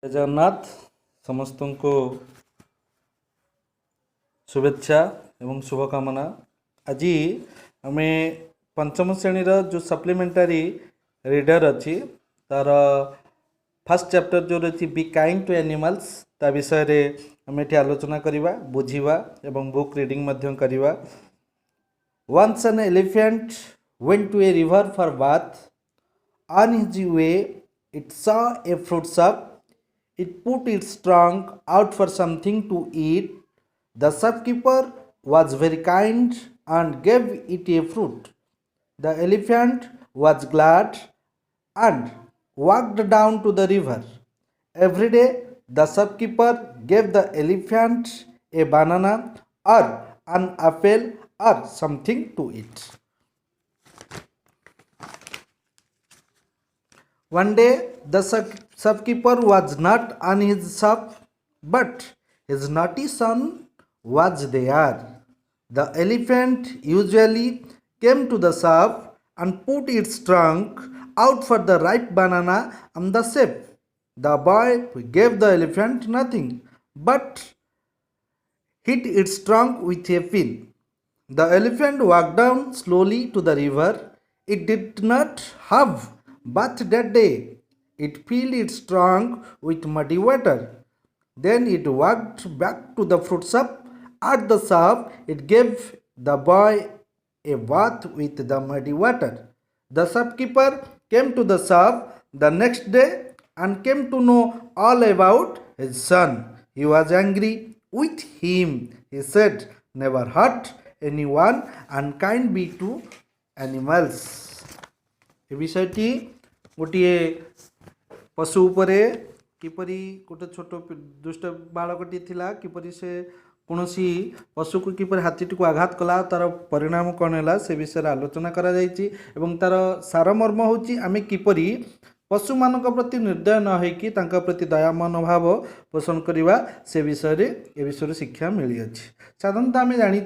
जय जगन्नाथ समस्त को शुभेच्छा एवं शुभकामना। आज आम पंचम श्रेणी जो सप्लीमेंटारी रीडर अच्छी तार फर्स्ट चैप्टर जो रही बी काइंड टू एनिमल्स ता विषय रे आम ये आलोचना करवा बुझा एवं बुक रीडिंग मध्य करवा। Once an elephant went to a river for bath. On his way, it saw a fruit shop. It put its trunk out for something to eat. The shopkeeper was very kind and gave it a fruit. The elephant was glad and walked down to the river. Every day, the shopkeeper gave the elephant a banana or an apple or something to eat. One day, the shopkeeper was not on his shop, but his naughty son was there. The elephant usually came to the shop and put its trunk out for the ripe banana on the shelf. The boy gave the elephant nothing, but hit its trunk with a pin. The elephant walked down slowly to the river. It did not have bath that day. It filled its trunk with muddy water. Then it walked back to the fruit shop. At the shop, it gave the boy a bath with the muddy water. The shopkeeper came to the shop the next day and came to know all about his son. He was angry with him. He said, "Never hurt anyone and kind be to animals." ए विषयटी गोटे पशु उपरे किपरि गोटे छोट दुष्ट बालकटी थिला किपरि से कौनसी पशु को किपरि हाथीटी को आघात कला तार परिणाम कौन है से विषय आलोचना करा जायछि एवं तार सारमर्म होछि आमे किपरि पशु मानक प्रति निर्दय न होइकि तांका प्रति दया मनोभाव पोषण करवा से विषय रे ए विषय शिक्षा मिली अछि। साधारणतः आम जानी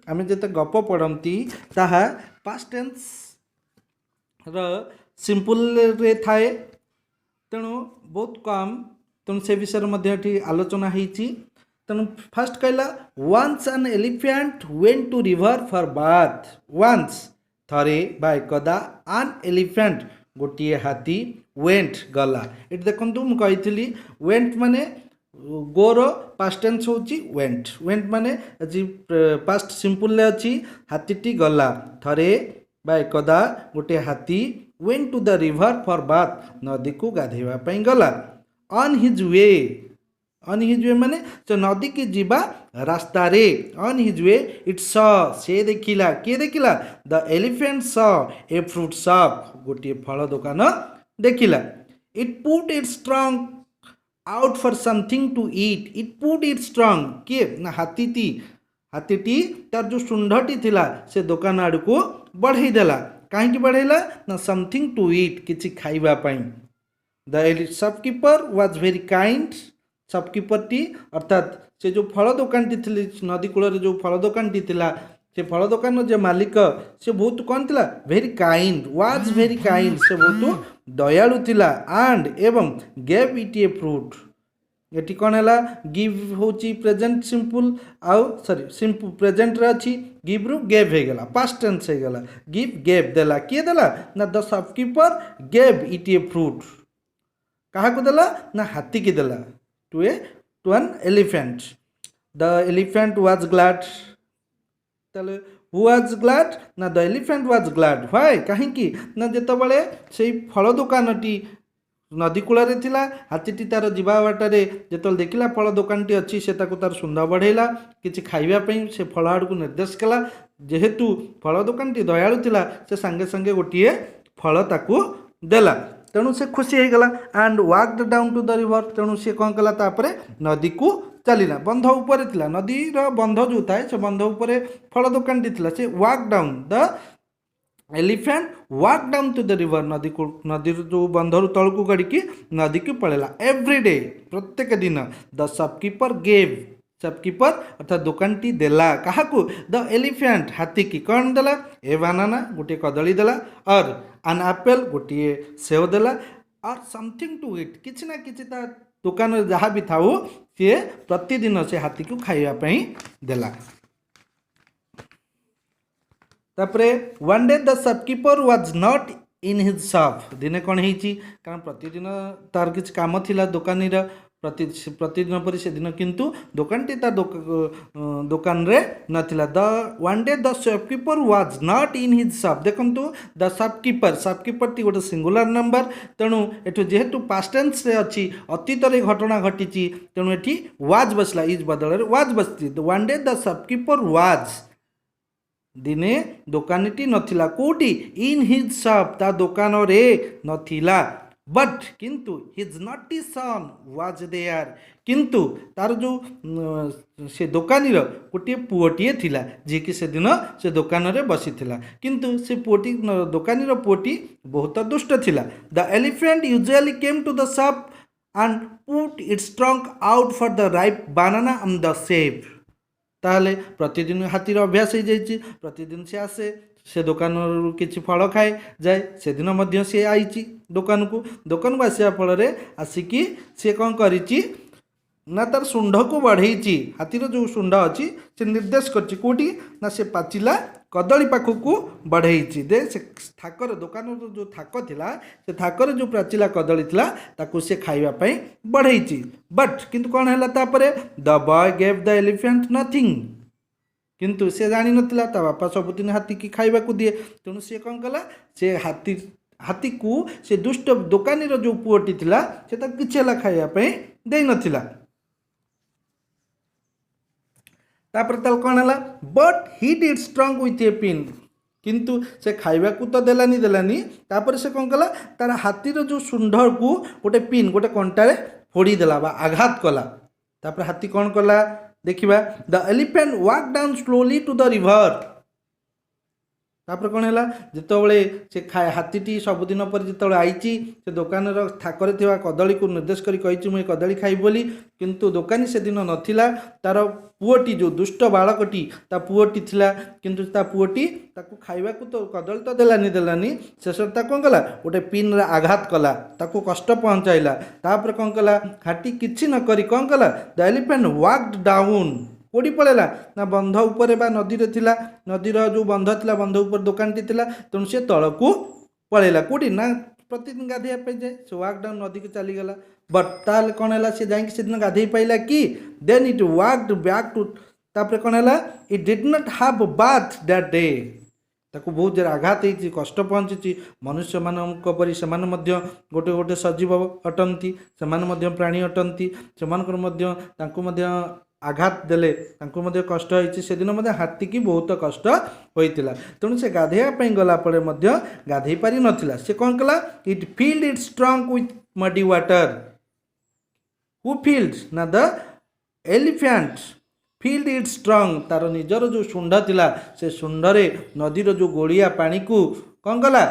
आम जिते गप पढ़ती ताहा पास्ट टेंस र सिंपल रे थाए तेणु बहुत कम तेणु से विषय आलोचना होती। तेणु फास्ट कहला once an elephant went to river for bath. Once थरे बा एकदा एन एलिफेंट गोटे हाथी वेंट गला। ये देखो मुझे वेंट माने गोर पास्ट टेंस होची वेंट। वेंट माने जी पास्ट सिंपल ले अच्छी हाथीटी गला। थरे बा एकदा गोटे हाथी went to the river for bath नदी को गाधेवा पई गला। ऑन हिज वे माने से नदी की जीवा रास्ता रे। On his way it saw से देखिला के देखिला the elephant saw a fruit shop गोटे फल दुकान देखिला। It put its trunk out for something to eat. It put its trunk किए ना हाथीटी तार जो शुंढटी थिला से दुकान आड़ को बढ़ई देला। कहीं बढ़ेला ना समथिंग टू ईट किछि खाइबा पई। The shopkeeper was very kind. Shopkeeper T अर्थात से जो फल दुकानटी थी नदी कूल जो फल दुकानटी थिला से फल दुकान जो मालिक से बहुत कौन थिला very kind was very kind से बहुत दयालु थिला एंड एवं गेव इट ए फ्रूट। ये कौन है गिव होची प्रेजेंट सिंपल आउ सॉरी सिंपल प्रेजेंट रे अच्छी गिव रु गेव हो गला पास्ट टेंस हो गला। गिव गेव देला किए देला ना the shopkeeper gave it a fruit. कहा को देला ना हाथी की देला to an elephant. The elephant was glad. ताले हु वाज ग्लैड ना the elephant was glad. Why कहीं ना जितेबाला से फल दुकानटी नदी कूल हाथीटी तार जीवा बाटे जो देखला फल दुकानटी अच्छी से तार सुंदर बढ़ेला किसी खाइबापी से फल आड़ को निर्देश कला। जेहेतु फल दुकानटी दयालु थिला से सांगे सांगे गोटे फल ताकू देला। तेणु से खुशी हो गला and walked down to the river. तेणु से कौन कला तापरे नदी को चलला। बंध उपर थिला नदीर बंध जो थाए से बंध उपर फल दुकानटी थिला से walk down the elephant walk down to the river. नदी जो बंधर तल को गड़िकी नदी को पड़ेला। एवरीडे प्रत्येक दिन द शॉपकीपर गेव शॉपकीपर अर्थात दुकानटी देला क्या द एलिफेंट हाथी की कौन देला ए बानाना गोटे कदली देला और एन एप्पल गोटे सेव देला और समथिंग टू इट किसी ना किसी दुकान जहाँ भी थाऊ सी प्रतिदिन से हाथी को खाइबापी देला। तापरे one day the shopkeeper was not in his shop. दिने कौन होती कारण प्रतिदिन तार किसी काम थिला दुकानी प्रतिदिन पर से दिन किंतु दुकानटी तार दुकान रे नथिला। The one day the shopkeeper was not in his shop. देखंतु द शॉपकीपर टी गोटे सिंगुलर नंबर तेणु एठु जेहेतु पास्ट टेंस रे अछि अतीत रे घटना घटिची तेणु एठी वाज बसला इज बदल रे वाज बसती। One day the shopkeeper was दिने दुकानटी नथिला कोटी इन हिज शॉप ता दुकान रे नथिला। बट किंतु his naughty son was there किंतु तार जो से दुकानी गोटे पुओटीए थिला जी कि से दिन से दुकान रे बसी थिला किंतु से पुओटी दुकानी पुओटी बहुत दुष्ट थिला। The elephant usually came to the shop and put its trunk out for the ripe banana on the सेव। ताहले प्रतिदिन हाथीर अभ्यास हो जाइए प्रतिदिन से आसे से दुकान किसी फल खाए जाए से दिन मध्य सी आई दुकान को आसा फल आसिकी सी कौन करी ना तार शुंड को बढ़ई हाथीर जो शुंड अच्छी से निर्देश करोटी ना से पाचिला कदली पाखक बढ़ई दे से थाकर दुकान जो थाक थिला से थाकर जो प्राचिला कदली थिला ताकू से खाइबापी बढ़ई। बट किंतु कौन है तापर the boy gave the elephant nothing किंतु से जानी नथिला ता बापा सबुदिन हाथी की खाइबा को दिए तेणु सी कौन कला से हाथी को से दुष्ट दुकानी जो पुओटी थिला से किसी खाइबापी दे नथिला। तापर ताल कौन है but he did स्ट्रंग with a pin किंतु से खाइबा को तो देलानी तापर से कौन कला तार हाथीर जो शुंड को गोटे पिन गोटे कंटारे फोड़ी देला बा आघात कला। तापर हाथी कौन कला देखिबा the elephant walk down slowly to the river. तापर कौन है जितेबाला से हाथीटी सबुदिन पर जिते आई से दुकान थाकर थिबा कदली को निर्देश करी मुझे कदली खाई बोली किंतु दुकानी से दिन नथिला तार पुओटी जो दुष्ट बालकटी ता पुओटी थिला किंतु ता पुओटी ताकू खाइबा को तो कदली तो देलानी शेष कौन कला गोटे पिन रे आघात कला ताकू कष्ट पहुँचाइला। तापर कौन कला हाथी किछि न करी कौन कला द एलिफेंट वॉक्ड डाउन कोड़ी पड़ेगा ना बंध उपरे बा नदी रे थिला नदीर जो बंध थिला बंध ऊपर दुकानटी थिला तेणु से तलकू पड़ेगा कोड़ी ना प्रतिदिन गाधेया जाए से वाक डाउन नदी को चलीगला। बट ताल कौन है सी जाकि से दिन गाधे पाइला कि then it walked back to तापर कौन है it did not have bath that day ताको बहुत जोर आघात होती कष्ट पहुँची मनुष्य मानक परी से गोटे गोटे सजीव अटंती से प्राणी अटंती से आघात देले कष्ट होती से दिन हाथी की बहुत कष्ट होता तेणु से गाधेवाई गला गाधे पारि नथिला से कौन कला it filled it trunk with muddy water who filled ना the elephant filled it strung तार निजर जो शुंड थिला से शुंडरे नदीर जो गोलिया पानी को कौन कला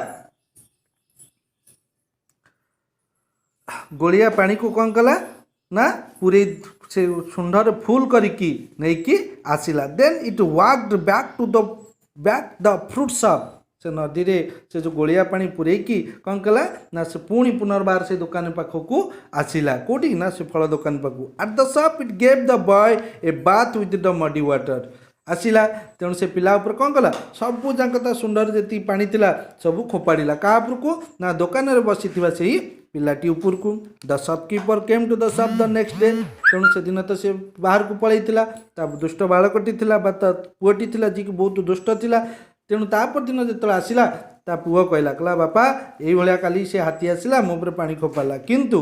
गोलिया पानी को कौन कला ना पूरे से शुंडर फुल करिकी नहीं आसिला। Then it walked back to the fruit shop से नदी रे से जो गोलिया पानी पुरेकी कौन कला ना से पुणी पुनर्बार से दुकान पाखक आसिला कोटी ना से फल दुकान पाखक at the shop it gave the boy a bath with the muddy water आसिला तेणु से पिला ऊपर कौन कला सबू जाक सुंदर जी पानी थिला सबू खोपाड़ा क्या उपरकू ना दुकान रे बसी से पिलाटी ऊपर को the shopkeeper came to the shop the next day तेणु से दिन तो से बाहर को पलैला दुष्ट बालकटी पुओटी जी की बहुत दुष्ट थिला तेणु तापर दिन जो आसला ता पुओ कहला कहला बापा ये काली से हाथी आसला मो पर पानी खोपाला किंतु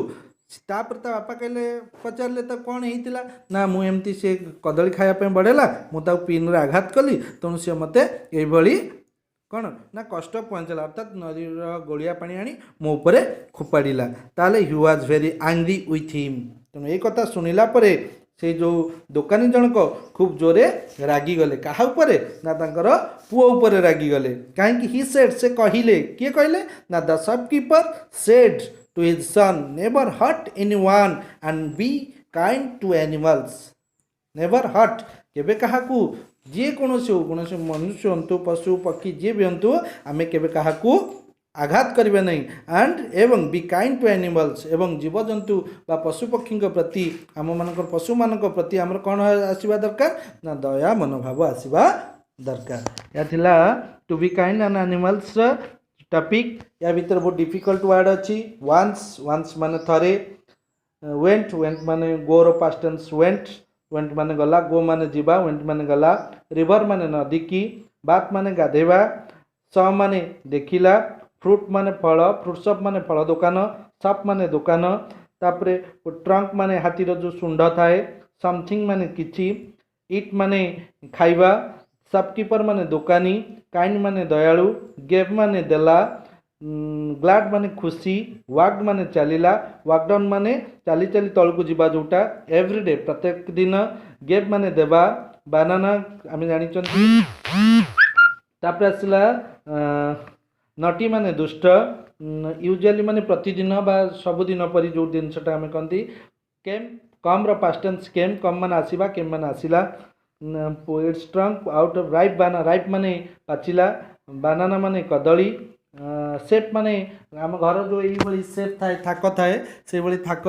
तापर ता बापा कहले पचारे तो कौन होता ना मुझे से कदली खायापी बढ़ेला मुझे पिन रे आघात कली तेणु से मत ये कौन ना कष्ट पहुँचला अर्थात नदीर गोलिया पानी आनी मो उपरे खोपाड़ा ताले he was very angry with him तेणु ये कथा शुणिला परे से जो दुकानी जनक खूब जोरे रागी गले क्या उपरे ना तांकर पुओ उपरे रागी गले कहीं ही सेड से कहले किए कहले ना the shopkeeper said to his son never hurt anyone and be kind to animals never hurt केबे काहाकू जे कौन मनुष्य हूँ पशु पक्षी जी भी हूँ आम के आघात करेंगे नहीं एंड एवं बी काइंड टू एनिमल्स एवं जीवजंतु बा पशुपक्षी प्रति आम मान पशु मान प्रति आमर कौन आसवा दरकार ना दया मनोभाव आसवा दरकार या थिला to be kind and animals topic या भीतर बहुत डिफिकल्ट वर्ड अच्छी वंस माने थरे वेंट माने गोर पास्ट टेंस वेंट माने गला गो माने जीवा वेंट माने गला रिवर माने नदी की बात माने गाधेवा स माने देखिला फ्रूट माने फल फ्रूट शॉप माने फल दुकान शॉप माने दुकान तापरे ट्रंक माने हाथीर जो सुंड थाए समथिंग माने किछि इट माने खाइबा शॉपकीपर माने दुकानी काइंड माने दयालु गेव माने देला ग्लाड माने खुशी वाक माने चलीला वाकडाउन माने चाली चाली तलू जीवा जोटा एवरीडे प्रत्येक दिन गेव माने देवा बानाना आम जानी तापर आसला नटी माने दुष्ट यूजुअली माने प्रतिदिन बा सबुदिन परी जो जिनसटा आम कहती केम कम पास्ट टेंस केम कम माने आसीबा केम माने आसीला its trunk out of ripe banana ripe माने पाचिला बानाना माने कदली सेप माने आम घर जो ये सेप थाए थाक थाए से भाई थाक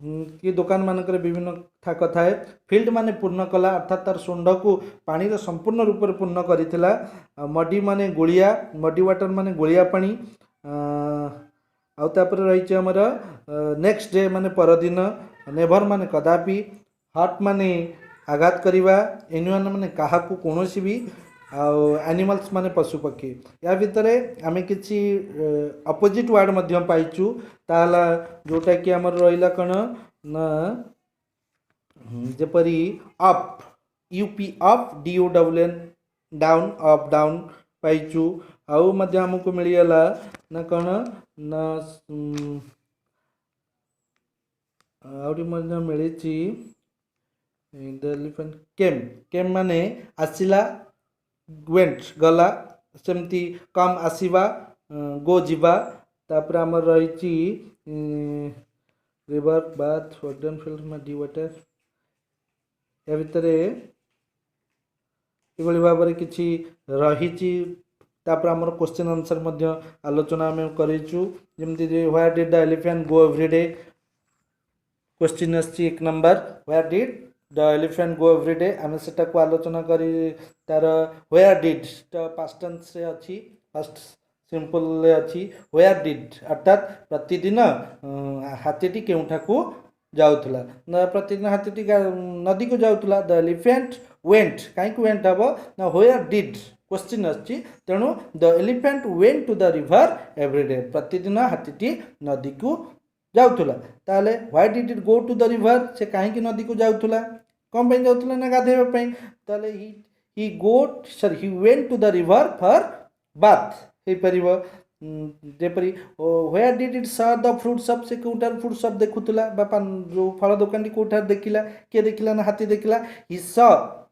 कि दुकान मानक विभिन्न थाक थाए फिल्ड माने पूर्ण कला अर्थात तार सुंड को पानी संपूर्ण रूप से पूर्ण करिथिला मडी माने गोलिया मडी वाटर माने गोलिया पानी आउतापर रही आमर नेक्स्ट डे माने परदिन नेभर माने कदापि हट माने आघात करवा एनिवन माने काहाकू कोनोसी भी एनिमल्स माने पशुपक्षी या भितर आम कि अपोजिट वर्ड मध्य पाइचु ताला जोटा कि आमर रहिला कण ना जेपरी up UP up DOWN down up down पाइचु आउ मध्य हमको मिलगला ना कण ना आउरी मध्य मिली एलिफेंट केम केम माने आसिला वेंट गला सेमती कम आसीबा गो जीवा तापर आमर रही रिवर बाथ वाटन फिल्ड में डी वाटर या भितर ये भाव में किसी रही तापर आमर क्वेश्चन आंसर मध्य आलोचना आम करूँ जमती where did the elephant go everyday question आसी 1 number where did the elephant go everyday आम सेटा को आलोचना करी तार व्हेयर डिड पास्ट टेंस रे अच्छी फर्स्ट सिंपल रे अच्छी व्हेयर डिड अर्थात प्रतिदिन हाथीटी केउठा को जाउथला न प्रतिदिन हाथीटी नदी को जाउथला द एलिफेंट वेंट काई को वेंट हबो ना व्हेयर डिड क्वेश्चन अच्छी तेणु the elephant went to the river everyday प्रतिदिन हाथीटी नदी को जाउथुला ताले why did it go to the river से कहीं नदी को जाउथुला कम पे जाउथुला ना गाधेबा पे ताले he went to the river for bath हे परिबो जेपरी where did it saw the fruit shop से कोठार फ्रूट शॉप देखुतला बापा जो फल दुकान टी कोठार देखिला के देखिला ना हाथी देखिला ही सा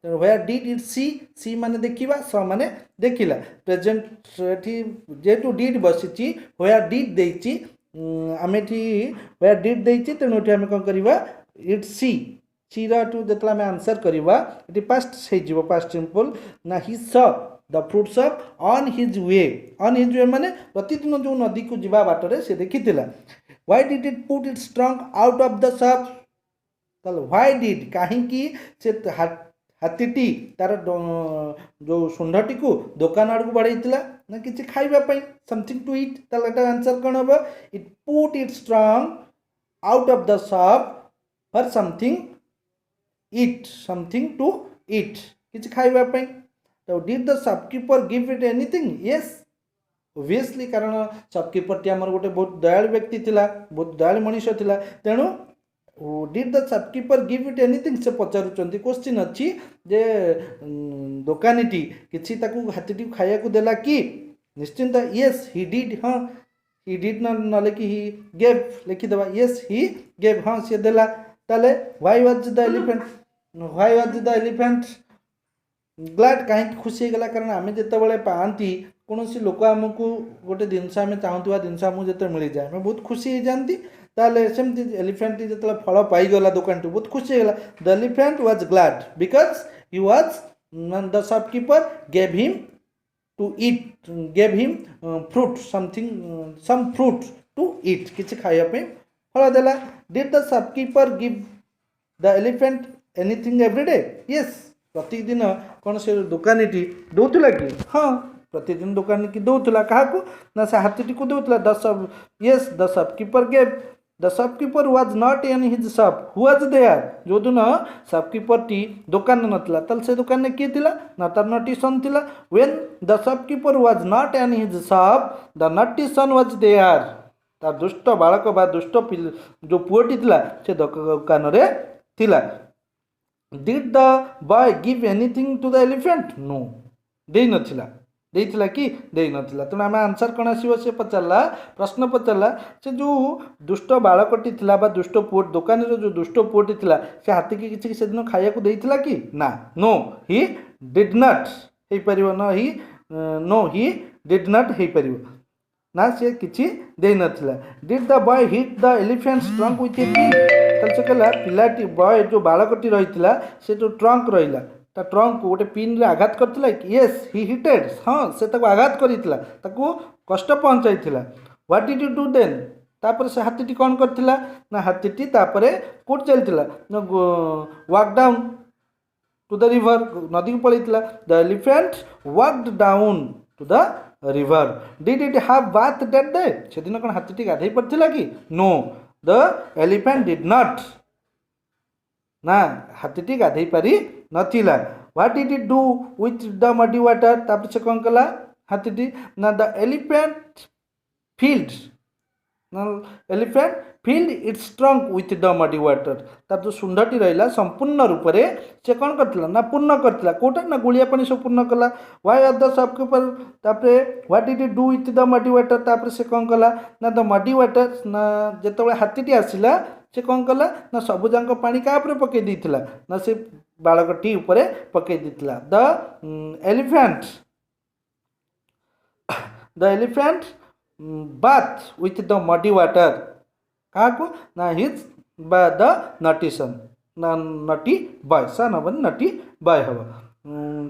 व्हेयर डिड इट सी माने देखिबा स माने देखिला प्रेजेंट एठी जेटू डिड बसिची व्हेयर डिड देची आम एठी व्हेयर डिड देची तेणु एठी आम कोन करबा इट सी टू जतला आम आंसर करबा एठी पास्ट से जीवो पास्ट सिंपल ना he saw the fruit shop on his way माने प्रतिदिन जो नदी को जीवा बाटरे से देखिथिला why did it put its trunk out of the shop तल व्हाई डिड काहे की से हाथीटी तार जो सुंडटी को दुकान आड़ को बढ़ाइला ना किसी खाइबा पई समथिंग टू इट तल एटा आंसर कोन हबो it put its trunk out of the shop for something to it किसी खाइबा पई तो did the shopkeeper give it anything yes obviously कारण शॉपकीपर टी हमर गोटे बहुत दयालु व्यक्ति थिला बहुत दयालु मनुष्य थिला तेणु did the shopkeeper give it anything से पचारुचंती क्वेश्चन अच्छी जे दुकानीटी किसी ताकू हाथीटी खाया को देला कि निश्चिंत यस ही डिड हाँ ही डिड ना लेकि ही गेव लिखि देबा यस ही गेव हाँ से देला ताले why was the elephant glad कहीं खुशी गला कारण आम जिते पाती कौन लोक आमको गोटे जिनस आम चाहूबा जिनस आमको जो मिल जाए आम बहुत खुशी हो जाती ताले सेमती एलिफेंट जो फल पाईगला दुकान टी बहुत खुशी होगा the elephant was glad because he was the shopkeeper gave him to eat, gave him fruit, something, some fruit to eat, किछि खाइया पे फल देला. Did the shopkeeper give the elephant anything every day? Yes. प्रतिदिन कौन से दुकानीटी दौला कि हाँ प्रतिदिन दुकानी की दौला क्या ना से हाथी को Daula. The sub yes the shopkeeper gave. The shopkeeper was not in his shop. Who was there? जो दिन shopkeeper टी दुकान नथिला तल से दुकान ने किए थिला ना तार naughty son थिला. When the shopkeeper was not in his shop, the naughty son was there. तार दुष्ट बालक बा दुष्ट जो पुओटी थिला से दुकान रे थिला. Did the boy give anything to the elephant? No. देई नथिला. देइथिला कि देई नथिला. तेणु आम आंसर कौन आसो से पचारा प्रश्न पचारा से जो दुष्ट बालकटी थिला बा दुष्ट पुओ दुकान जो दुष्ट पुओटी थिला से हाथी की किछि से दिन खाइया को देइथिला कि ना. नो ही डिड नॉट हे परिबो न he no he did not हे परिबो ना से किछि देई नथिला. Did the boy hit the elephant's trunk with a pin? तल से कहला पिलाटी बॉय जो बालकटी रहिथिला से जो ट्रंक रहिला ता ट्रंक को गोटे पिन रे आघात करथिला. Yes he heated. हाँ से ताको आघात करिथिला ताको कष्ट पहुंचाइथिला. What did you do then? तापर से हाथीटी कौन करथिला ना हाथीटी तापरे कोट चलथिला walk down to the river नदी को पळैथिला. The elephant walked down to the river. Did it have bath that day? से दिन कोन हाथीटी गाधै पड़थिला कि? No the elephant did not. ना हाथीटी गाधै पारि नथिला. What did it do with the muddy water? तापर से कौन कला हाथीटी ना द एलिफेंट फील्ड ना elephant field it's trunk with the muddy water. तार जो सुंडटी रहिला संपूर्ण रूप से से कौन करथिला ना पूर्ण करथिला. कोटा ना गुलिया पानी सब पूर्ण कला. Why are the shopkeeper? तापर what did it do with the muddy water? तापर से कौन कला ना द मडी वाटर ना जेतबे हाथीटी आसिला से कौन कला ना सबु जांक पानी का ऊपर पके देथिला ना से बालकटी ऊपर पके देथिला. The elephant bath with the muddy water. काको ना हिज बा द नटी सन ना नटी बॉय सन अब नटी बॉय हब.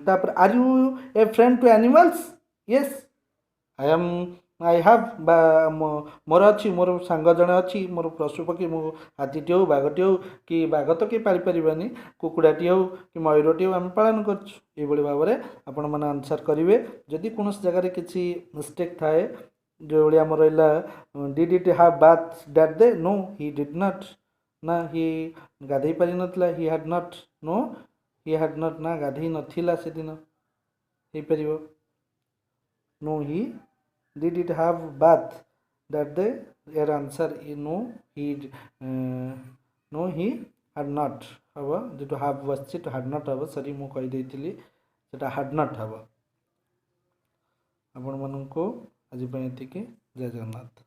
तापर are you a friend to animals? Yes I have मोर अच्छी मोर सांग जड़े अच्छी मोर पशुपक्षी मो हाथीटी हो बाघटी हो कि बाघ तो किए पाली पारे कुकुड़ाटी हो कि मयूरटी हो आम पालन कर भाव में आपण मैंने आंसर करेंगे. जदि कौन जगह किसी मिस्टेक थाए जो भाई आम रहा did it have bath that day? No he did not. ना ही गाधई पारि नथिला. He had not. No he had not ना गाधई नथिला से दिन हे परिबो. No he did it have bath that day. यार answer no he no he had not हबो. जेटु हैव बसछि तो हैड नॉट हबो. सॉरी मु कहि देइतिली सेटा हैड नॉट हबो. आपण मानको आज जय जगन्नाथ.